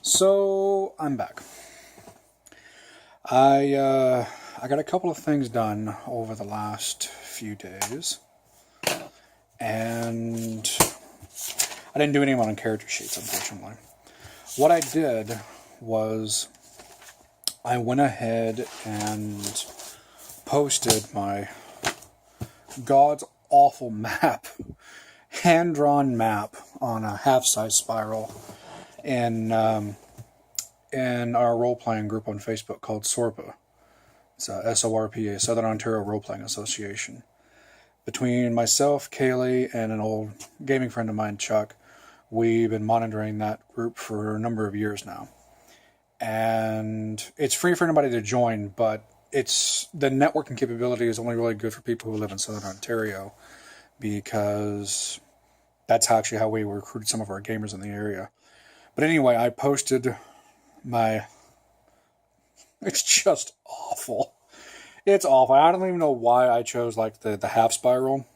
So I'm back. I got a couple of things done over the last few days, and I didn't do any on character sheets, unfortunately. What I did was I went ahead and posted my God's awful map, hand-drawn map on a half-size spiral in our role-playing group on Facebook called SORPA. It's SORPA, Southern Ontario Role-Playing Association. Between myself, Kaylee, and an old gaming friend of mine, Chuck, we've been monitoring that group for a number of years now. And it's free for anybody to join, but the networking capability is only really good for people who live in Southern Ontario, because that's actually how we recruited some of our gamers in the area. But anyway, I posted it's just awful. It's awful. I don't even know why I chose like the half spiral.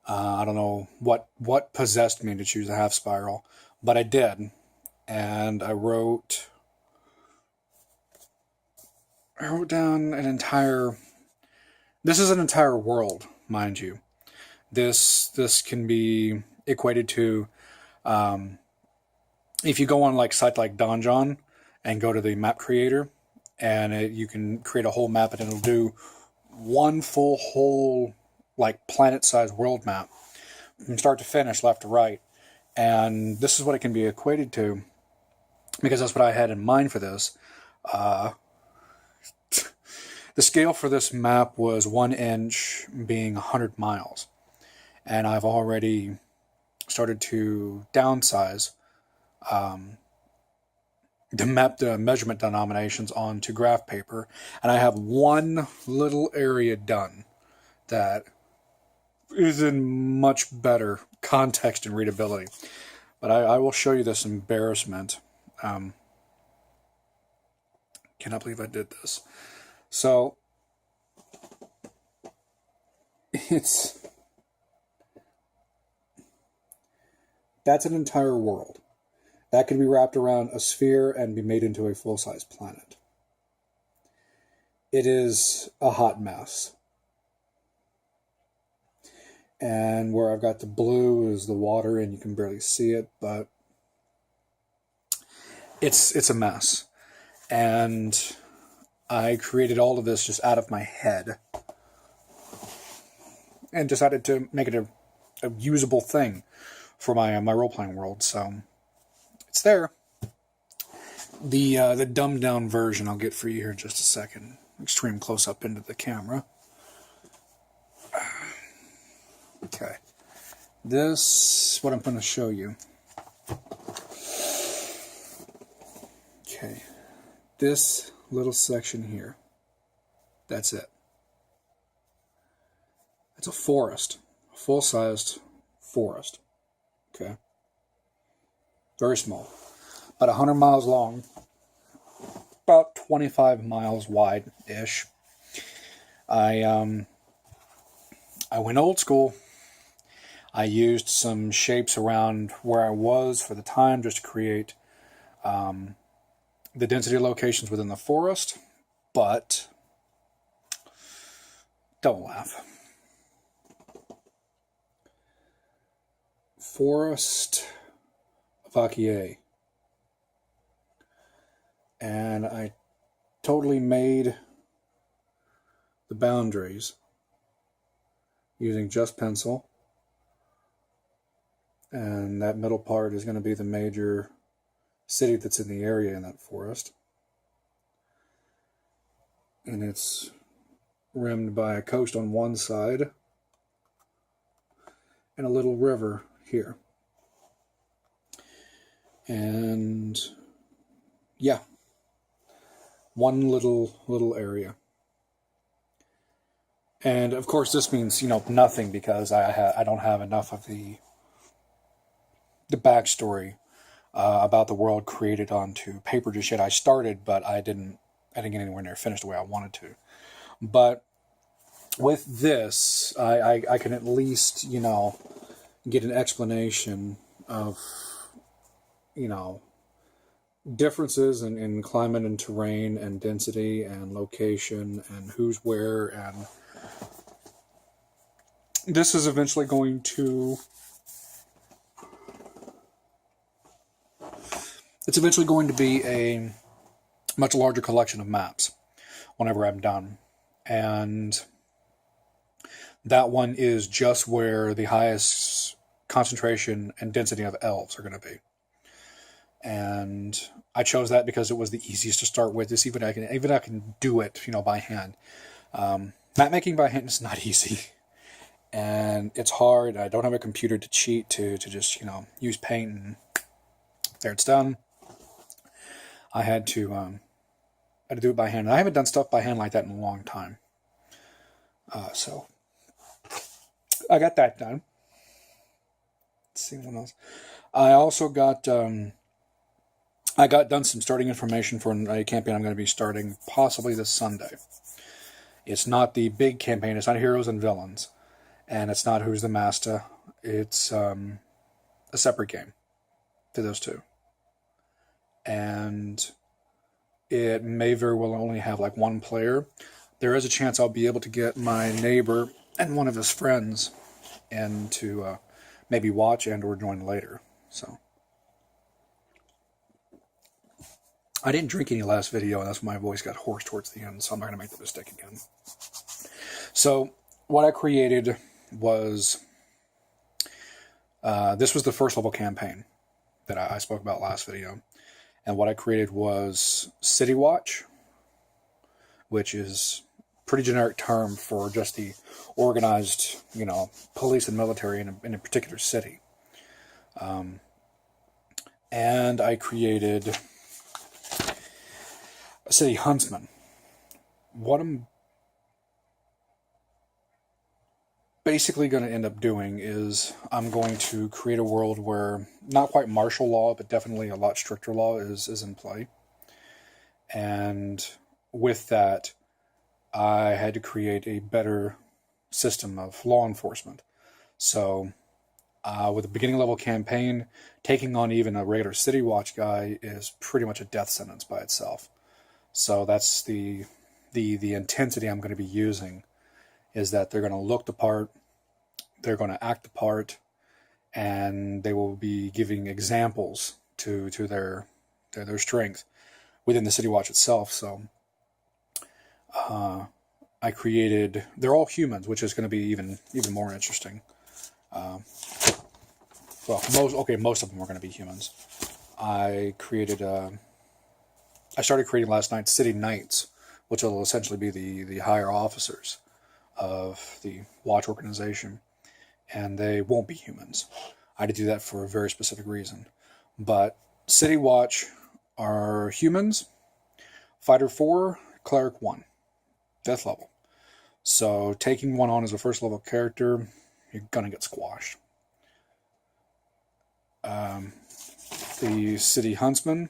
I don't know what possessed me to choose a half spiral, but I did. And I wrote down an entire... This is an entire world, mind you. This can be equated to... if you go on like site like Donjon and go to the map creator, and you can create a whole map, and it'll do one full whole like planet-sized world map from start to finish, left to right. And this is what it can be equated to, because that's what I had in mind for this. The scale for this map was 1 inch being 100 miles. And I've already started to downsize the measurement denominations onto graph paper. And I have one little area done that is in much better context and readability. But I will show you this embarrassment. Cannot believe I did this. So, that's an entire world. That could be wrapped around a sphere and be made into a full-size planet. It is a hot mess. And where I've got the blue is the water, and you can barely see it, but it's a mess. And I created all of this just out of my head and decided to make it a usable thing for my role-playing world. So it's there. The dumbed-down version I'll get for you here in just a second. Extreme close-up into the camera. Okay. This is what I'm going to show you. Okay. This little section here. That's it. It's a forest. A full-sized forest. Okay. Very small. About 100 miles long. About 25 miles wide-ish. I went old school. I used some shapes around where I was for the time just to create the density locations within the forest, but don't laugh. Forest of Akier. And I totally made the boundaries using just pencil. And that middle part is going to be the major city that's in the area in that forest. And it's rimmed by a coast on one side and a little river here. And yeah, one little area. And of course this means, nothing, because I don't have enough of the backstory about the world created onto paper just yet. I started, but I didn't get anywhere near finished the way I wanted to. But with this, I can at least, get an explanation of, you know, differences in climate and terrain and density and location and who's where. And this is eventually going to, it's eventually going to be a much larger collection of maps whenever I'm done. And that one is just where the highest concentration and density of elves are going to be. And I chose that because it was the easiest to start with. Just even I can do it, you know, by hand. Map making by hand is not easy, and it's hard. I don't have a computer to cheat to just, you know, use paint and there it's done. I had to do it by hand. And I haven't done stuff by hand like that in a long time. So I got that done. Let's see what else. I also got I got done some starting information for a campaign I'm going to be starting possibly this Sunday. It's not the big campaign. It's not Heroes and Villains, and it's not Who's the Master. It's a separate game to those two, and it may very well only have like one player. There is a chance I'll be able to get my neighbor and one of his friends in to maybe watch and or join later. So I didn't drink any last video, and that's why my voice got hoarse towards the end, so I'm not going to make the mistake again. So what I created was, this was the first level campaign that I spoke about last video. And what I created was City Watch, which is a pretty generic term for just the organized, you know, police and military in a particular city. And I created a City Huntsman. What I'm basically going to end up doing is I'm going to create a world where not quite martial law, but definitely a lot stricter law is in play. And with that, I had to create a better system of law enforcement. So with a beginning level campaign, taking on even a regular City Watch guy is pretty much a death sentence by itself. So that's the intensity I'm going to be using, is that they're going to look the part, they're going to act the part, and they will be giving examples to their strength within the City Watch itself. So I created, they're all humans, which is going to be even more interesting. Well, most of them are going to be humans. I started creating last night City Knights, which will essentially be the higher officers of the Watch organization, and they won't be humans. I had to do that for a very specific reason. But City Watch are humans, Fighter 4, Cleric 1, 5th level. So taking one on as a first level character, you're going to get squashed. The City Huntsmen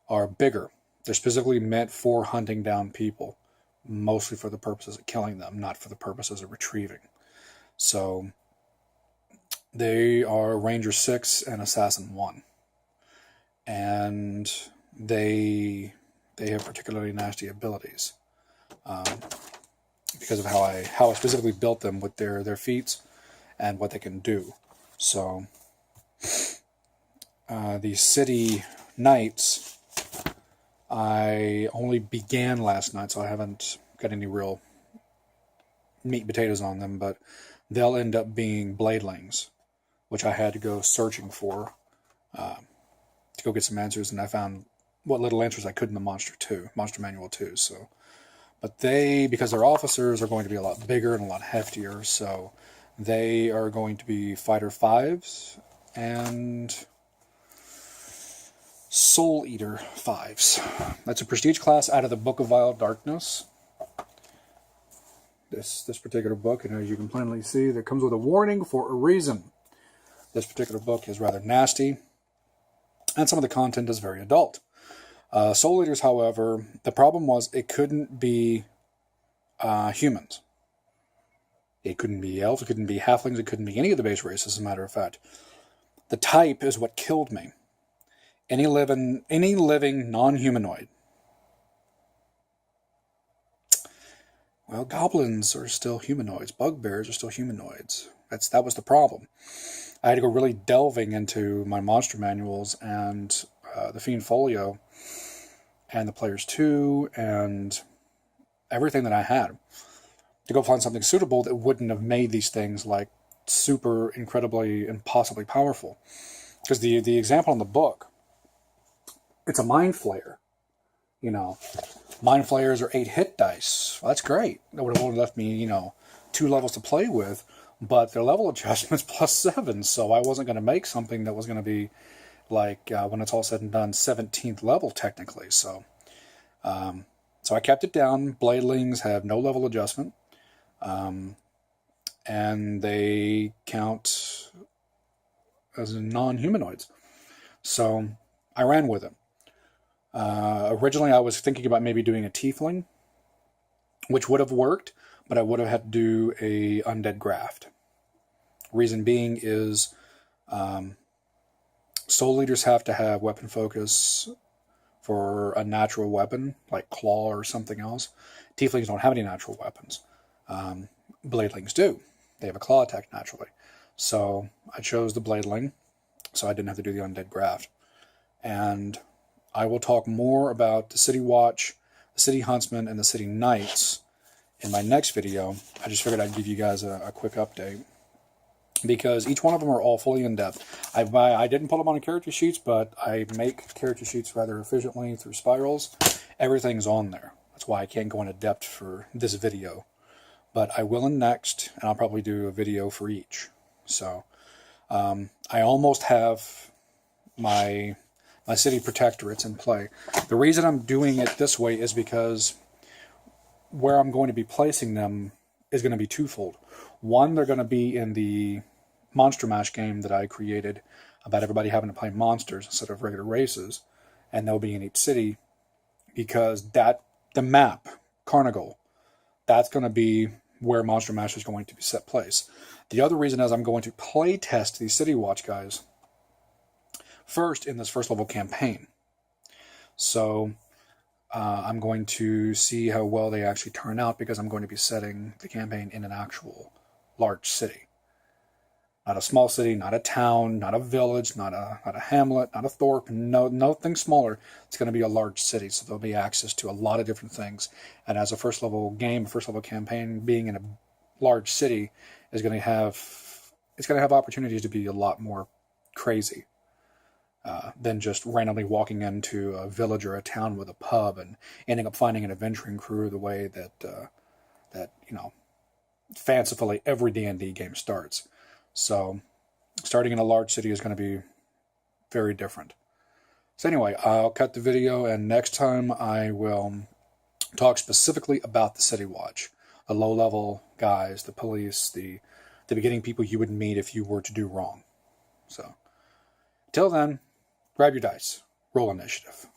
are bigger. They're specifically meant for hunting down people, mostly for the purposes of killing them, not for the purposes of retrieving. So they are Ranger 6 and Assassin 1. And they have particularly nasty abilities. Because of how I specifically built them with their feats and what they can do. So the City Knights, I only began last night, so I haven't got any real meat and potatoes on them, but they'll end up being Bladelings, which I had to go searching for to go get some answers, and I found what little answers I could in the Monster Manual 2. So, but they, because they're officers, are going to be a lot bigger and a lot heftier, so they are going to be Fighter 5s and Soul Eater 5s. That's a prestige class out of the Book of Vile Darkness. This particular book, and as you can plainly see, that comes with a warning for a reason. This particular book is rather nasty, and some of the content is very adult. Soul Eaters, however, the problem was it couldn't be humans. It couldn't be elves, it couldn't be halflings, it couldn't be any of the base races, as a matter of fact. The type is what killed me. Any living non-humanoid. Well, goblins are still humanoids. Bugbears are still humanoids. That was the problem. I had to go really delving into my monster manuals and the Fiend Folio and the Players 2 and everything that I had to go find something suitable that wouldn't have made these things like super incredibly impossibly powerful. Because the example in the book, it's a Mind Flayer. Mind Flayers are 8 hit dice. Well, that's great. That would have only left me, 2 levels to play with, but their level adjustment's +7, so I wasn't going to make something that was going to be like, when it's all said and done, 17th level technically. So I kept it down. Bladelings have no level adjustment, and they count as non-humanoids. So I ran with it. Originally, I was thinking about maybe doing a tiefling, which would have worked, but I would have had to do a undead graft. Reason being is soul leaders have to have weapon focus for a natural weapon, like claw or something else. Tieflings don't have any natural weapons. Bladelings do. They have a claw attack naturally. So I chose the Bladeling, so I didn't have to do the undead graft. And I will talk more about the City Watch, the City Huntsman, and the City Knights in my next video. I just figured I'd give you guys a quick update, because each one of them are all fully in-depth. I didn't put them on character sheets, but I make character sheets rather efficiently through spirals. Everything's on there. That's why I can't go into depth for this video. But I will in next, and I'll probably do a video for each. So I almost have my city protectorates in play. The reason I'm doing it this way is because where I'm going to be placing them is going to be twofold. One, they're going to be in the Monster Mash game that I created about everybody having to play monsters instead of regular races, and they'll be in each city, because the map, Carnival, that's going to be where Monster Mash is going to be set place. The other reason is I'm going to play test these City Watch guys first in this first level campaign. So I'm going to see how well they actually turn out, because I'm going to be setting the campaign in an actual large city. Not a small city, not a town, not a village, not a hamlet, not a thorp, nothing smaller. It's going to be a large city, so there'll be access to a lot of different things. And as a first level game, first level campaign, being in a large city is going to have opportunities to be a lot more crazy than just randomly walking into a village or a town with a pub and ending up finding an adventuring crew the way that fancifully every D&D game starts. So starting in a large city is going to be very different. So anyway, I'll cut the video, and next time I will talk specifically about the City Watch, the low-level guys, the police, the beginning people you would meet if you were to do wrong. So, till then, grab your dice, roll initiative.